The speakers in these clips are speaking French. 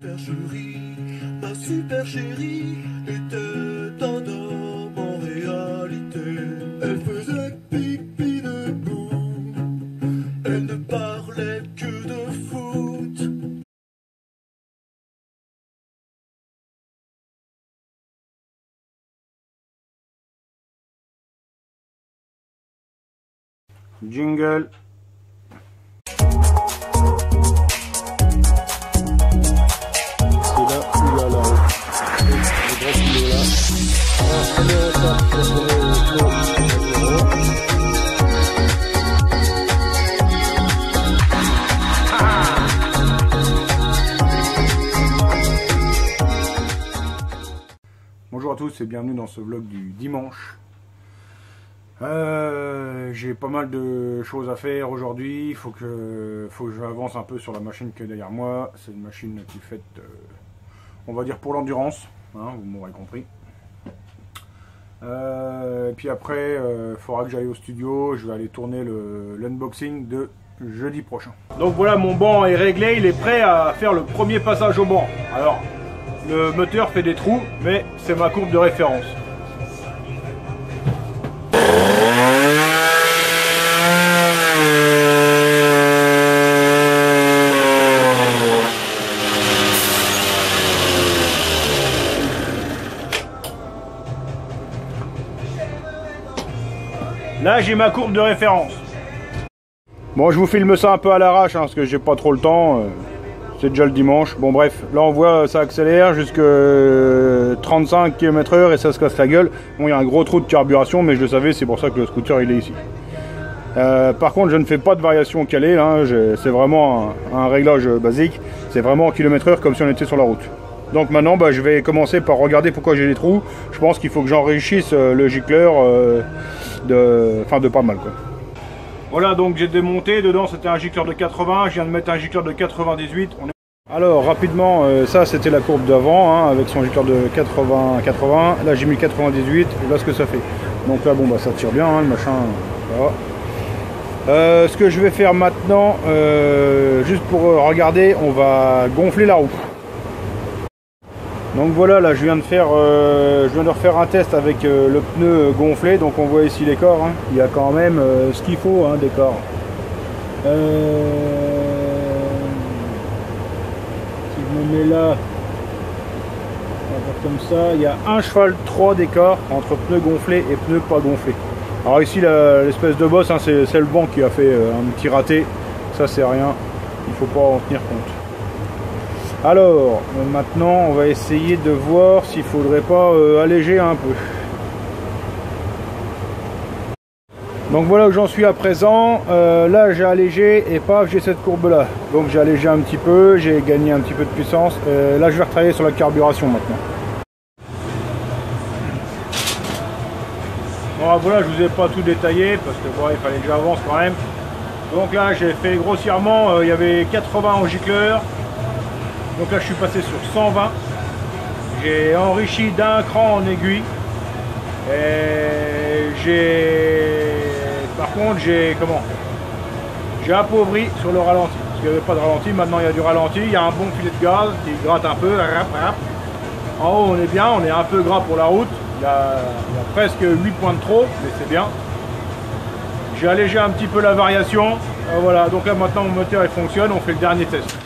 Super chérie, ma super chérie était un homme en réalité. Elle faisait pipi debout, elle ne parlait que de foot. Jingle. Bonjour à tous et bienvenue dans ce vlog du dimanche. J'ai pas mal de choses à faire aujourd'hui. Il faut que j'avance un peu sur la machine qui est derrière moi. C'est une machine qui est faite, on va dire, pour l'endurance, hein, vous m'aurez compris. Et puis après, il faudra que j'aille au studio. Je vais aller tourner l'unboxing de jeudi prochain. Donc voilà, mon banc est réglé. Il est prêt à faire le premier passage au banc. Alors, le moteur fait des trous, mais c'est ma courbe de référence. Là, j'ai ma courbe de référence. Bon, je vous filme ça un peu à l'arrache, hein, parce que j'ai pas trop le temps. C'est déjà le dimanche. Bon, bref, là, on voit, ça accélère jusqu'à 35 km/h et ça se casse la gueule. Bon, il y a un gros trou de carburation, mais je le savais, c'est pour ça que le scooter, il est ici. Par contre, je ne fais pas de variation calée, là. C'est vraiment un réglage basique. C'est vraiment en km/h comme si on était sur la route. Donc maintenant, je vais commencer par regarder pourquoi j'ai des trous. Je pense qu'il faut que j'enrichisse le gicleur de pas mal, quoi. Voilà, donc j'ai démonté. Dedans, c'était un gicleur de 80. Je viens de mettre un gicleur de 98. Alors, rapidement, ça, c'était la courbe d'avant, hein, avec son gicleur de 80. Là, j'ai mis 98. Et là, ce que ça fait. Donc là, bon, ça tire bien, hein, le machin. Voilà. Ce que je vais faire maintenant, juste pour regarder, on va gonfler la roue. Donc voilà, là je viens de refaire un test avec le pneu gonflé, donc on voit ici les corps, hein. Il y a quand même ce qu'il faut, hein, des corps. Si je me mets là, on va faire comme ça, il y a 1 cheval 3 d'écart entre pneu gonflé et pneu pas gonflé. Alors ici l'espèce de bosse, hein, c'est le banc qui a fait un petit raté, ça c'est rien, il faut pas en tenir compte. Alors, maintenant, on va essayer de voir s'il faudrait pas alléger un peu. Donc voilà où j'en suis à présent. Là, j'ai allégé et paf, j'ai cette courbe-là. Donc j'ai allégé un petit peu, j'ai gagné un petit peu de puissance. Là, je vais retravailler sur la carburation maintenant. Bon, voilà, je vous ai pas tout détaillé parce que bon, il fallait que j'avance quand même. Donc là, j'ai fait grossièrement, il y avait 80 en gicleur. Donc là je suis passé sur 120. J'ai enrichi d'un cran en aiguille. Et par contre j'ai appauvri sur le ralenti. Parce qu'il n'y avait pas de ralenti, maintenant il y a du ralenti, il y a un bon filet de gaz qui gratte un peu. En haut on est bien, on est un peu gras pour la route. Il y a presque 8 points de trop, mais c'est bien. J'ai allégé un petit peu la variation. Voilà, donc là maintenant mon moteur il fonctionne, on fait le dernier test.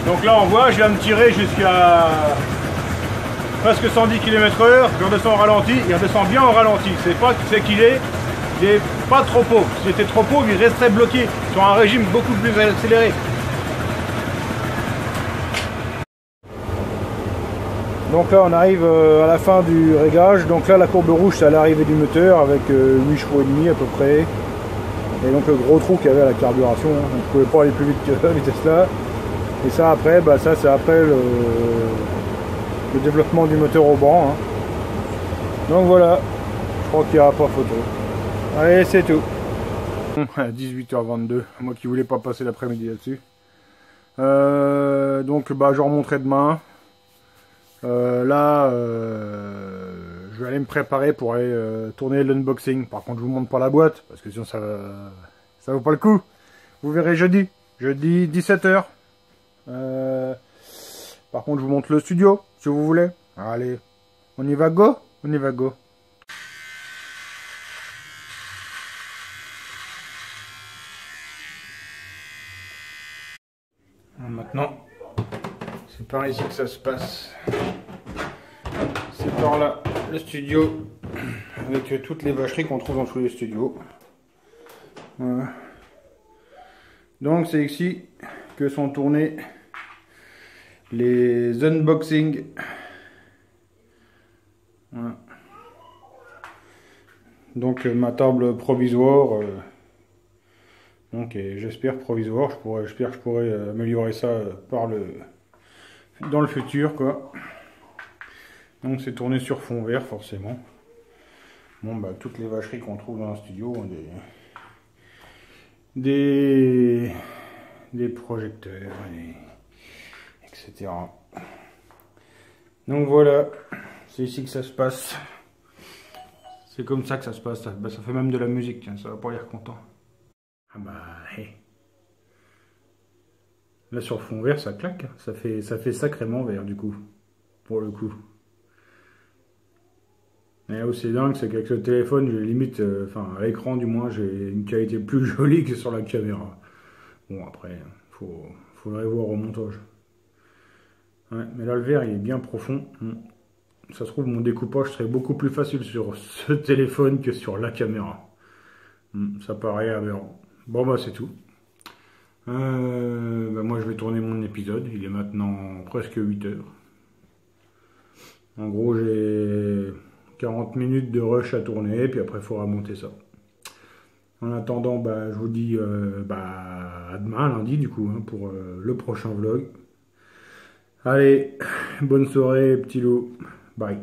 Donc là on voit, je viens de tirer jusqu'à presque 110 km/h, je redescends au ralenti, il redescend bien au ralenti, c'est qu'il est pas trop pauvre. S'il était trop pauvre, il resterait bloqué sur un régime beaucoup plus accéléré. Donc là on arrive à la fin du réglage. Donc là la courbe rouge c'est à l'arrivée du moteur avec 8 chevaux et demi à peu près. Et donc le gros trou qu'il y avait à la carburation, hein. On ne pouvait pas aller plus vite que la vitesse là. Et ça après, bah ça c'est après le développement du moteur au banc. Hein. Donc voilà, je crois qu'il n'y aura pas photo. Allez, c'est tout. À 18h22, moi qui voulais pas passer l'après-midi là-dessus. Donc bah je remonterai demain. Là, je vais aller me préparer pour aller tourner l'unboxing. Par contre, je vous montre pas la boîte parce que sinon ça vaut pas le coup. Vous verrez jeudi 17h. Par contre, je vous montre le studio si vous voulez. Allez, on y va go, on y va go. Maintenant, c'est par ici que ça se passe. C'est par là, le studio, avec toutes les vacheries qu'on trouve dans tous les studios. Voilà. Donc c'est ici que sont tournés les unboxings. Voilà. Donc ma table provisoire. Donc j'espère provisoire, j'espère que je pourrai améliorer ça dans le futur quoi. Donc c'est tourné sur fond vert forcément. Bon bah toutes les vacheries qu'on trouve dans un studio ont des projecteurs, etc. Donc voilà, c'est ici que ça se passe. C'est comme ça que ça se passe. Bah, ça fait même de la musique, tiens, ça va pas l'air content. Ah bah, hey. Là sur fond vert ça claque, ça fait sacrément vert du coup, pour le coup. Et là où c'est dingue, c'est qu'avec ce téléphone, j'ai limite, enfin à l'écran du moins, j'ai une qualité plus jolie que sur la caméra. Bon après, faudrait voir au montage. Ouais, mais là le vert il est bien profond. Ça se trouve mon découpage serait beaucoup plus facile sur ce téléphone que sur la caméra. Ça paraît aberrant. Bon bah c'est tout. Bah moi je vais tourner mon épisode, il est maintenant presque 8 heures. En gros j'ai 40 minutes de rush à tourner, puis après il faudra monter ça. En attendant, bah, je vous dis à demain, lundi du coup, hein, pour le prochain vlog. Allez, bonne soirée petit loup, bye.